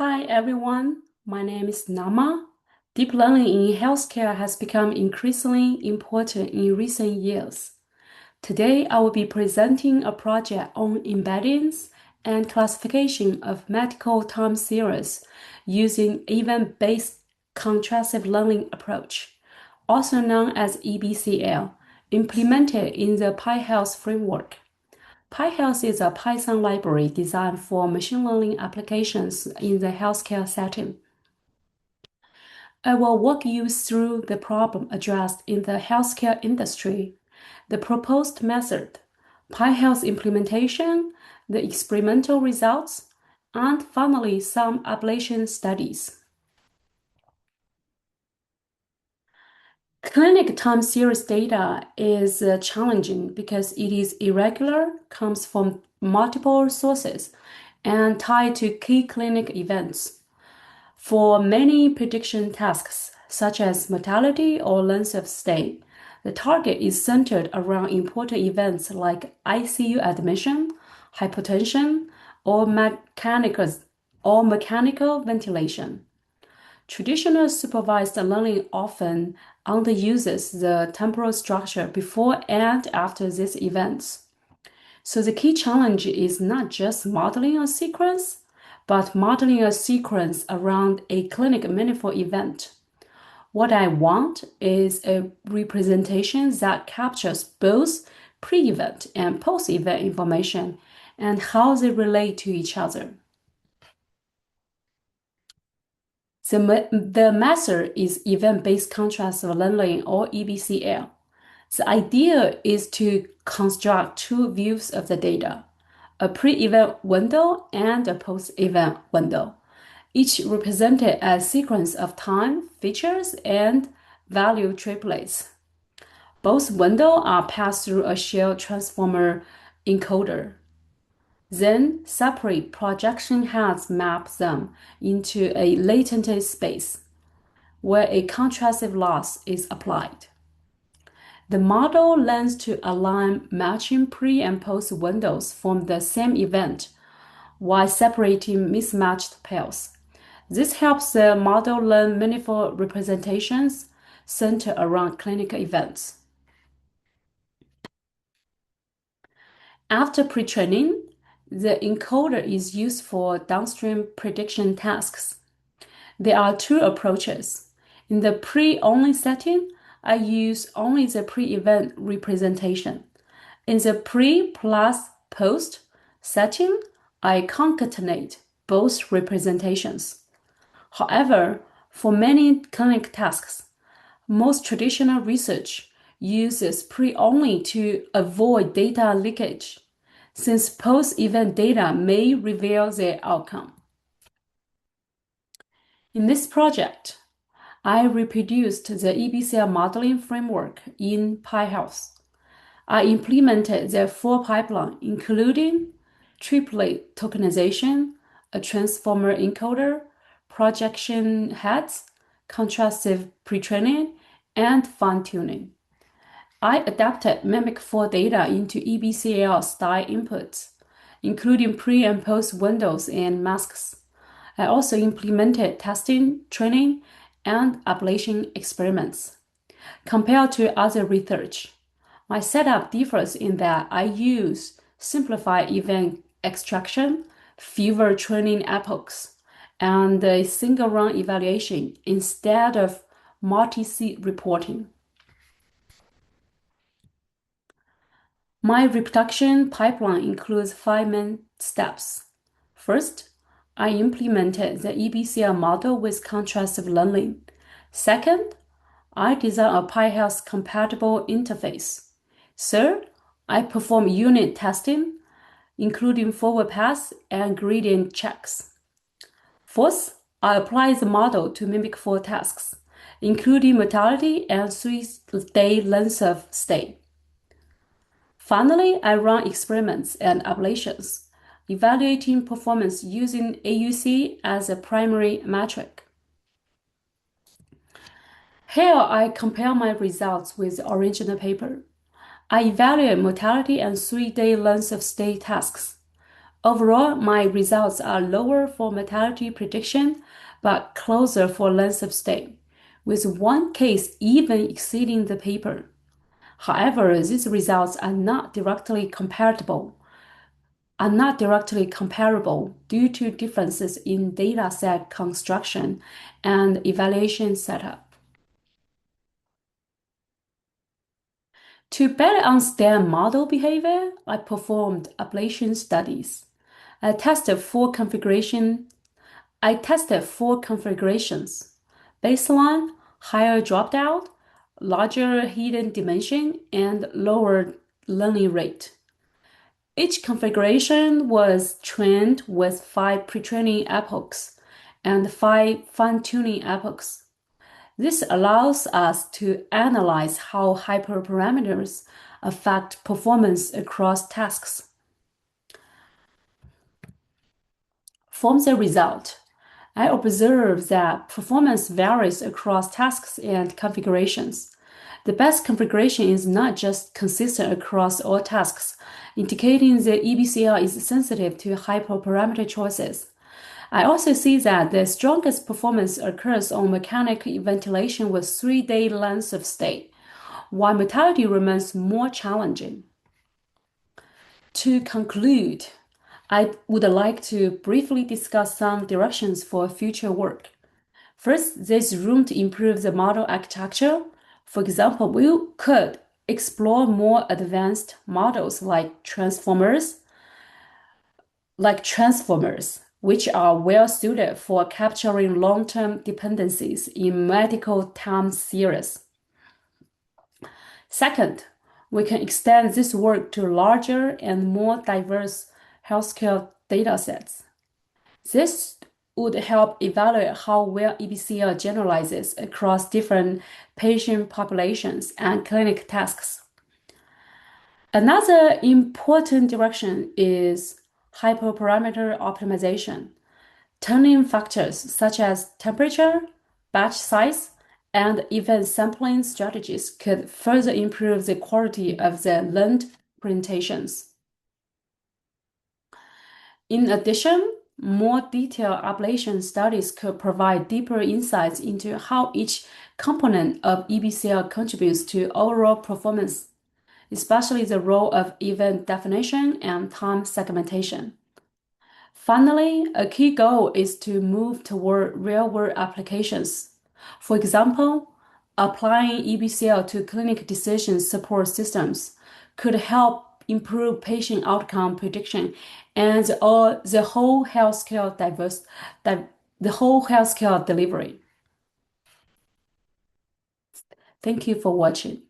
Hi everyone, my name is Nama. Deep learning in healthcare has become increasingly important in recent years. Today, I will be presenting a project on embeddings and classification of medical time series using event-based contrastive learning approach, also known as EBCL, implemented in the PyHealth framework. PyHealth is a Python library designed for machine learning applications in the healthcare setting. I will walk you through the problem addressed in the healthcare industry, the proposed method, PyHealth implementation, the experimental results, and finally some ablation studies. Clinic time series data is challenging because it is irregular, comes from multiple sources, and tied to key clinic events. For many prediction tasks, such as mortality or length of stay, the target is centered around important events like ICU admission, hypotension, or mechanical ventilation. Traditional supervised learning often underuses the temporal structure before and after these events. So the key challenge is not just modeling a sequence, but modeling a sequence around a clinic meaningful event. What I want is a representation that captures both pre-event and post-event information and how they relate to each other. The method is event-based contrastive learning, or EBCL. The idea is to construct two views of the data, a pre-event window and a post-event window, each represented as a sequence of time, features, and value triplets. Both windows are passed through a shell transformer encoder. Then separate projection heads map them into a latent space where a contrastive loss is applied. The model learns to align matching pre and post windows from the same event while separating mismatched pairs. This helps the model learn meaningful representations centered around clinical events. After pre-training, the encoder is used for downstream prediction tasks. There are two approaches. In the pre-only setting, I use only the pre-event representation. In the pre plus post setting, I concatenate both representations. However, for many clinic tasks, most traditional research uses pre-only to avoid data leakage, since post-event data may reveal their outcome. In this project, I reproduced the EBCL modeling framework in PyHealth. I implemented the full pipeline, including triplet tokenization, a transformer encoder, projection heads, contrastive pre-training, and fine-tuning. I adapted Mimic4 data into EBCL style inputs, including pre and post windows and masks. I also implemented testing, training, and ablation experiments. Compared to other research, my setup differs in that I use simplified event extraction, fewer training epochs, and a single run evaluation instead of multi-seed reporting. My reproduction pipeline includes 5 main steps. First, I implemented the EBCL model with contrastive learning. Second, I designed a PyHealth compatible interface. Third, I perform unit testing, including forward pass and gradient checks. Fourth, I apply the model to Mimic4 tasks, including mortality and 3-day length of stay. Finally, I run experiments and ablations, evaluating performance using AUC as a primary metric. Here, I compare my results with the original paper. I evaluate mortality and 3-day length of stay tasks. Overall, my results are lower for mortality prediction, but closer for length of stay, with one case even exceeding the paper. However, these results are not directly comparable due to differences in dataset construction and evaluation setup. To better understand model behavior, I performed ablation studies. I tested four configurations: baseline, higher dropout, larger hidden dimension, and lower learning rate. Each configuration was trained with 5 pre-training epochs and 5 fine-tuning epochs. This allows us to analyze how hyperparameters affect performance across tasks. From the result, I observe that performance varies across tasks and configurations. The best configuration is not just consistent across all tasks, indicating the EBCL is sensitive to hyperparameter choices. I also see that the strongest performance occurs on mechanical ventilation with 3-day length of stay, while mortality remains more challenging. To conclude, I would like to briefly discuss some directions for future work. First, there's room to improve the model architecture. For example, we could explore more advanced models like transformers, which are well suited for capturing long-term dependencies in medical time series. Second, we can extend this work to larger and more diverse healthcare datasets. This would help evaluate how well EBCL generalizes across different patient populations and clinic tasks. Another important direction is hyperparameter optimization. Turning factors such as temperature, batch size, and event sampling strategies could further improve the quality of the learned presentations. In addition, more detailed ablation studies could provide deeper insights into how each component of EBCL contributes to overall performance, especially the role of event definition and time segmentation. Finally, a key goal is to move toward real-world applications. For example, applying EBCL to clinic decision support systems could help improve patient outcome prediction and the whole healthcare delivery. Thank you for watching.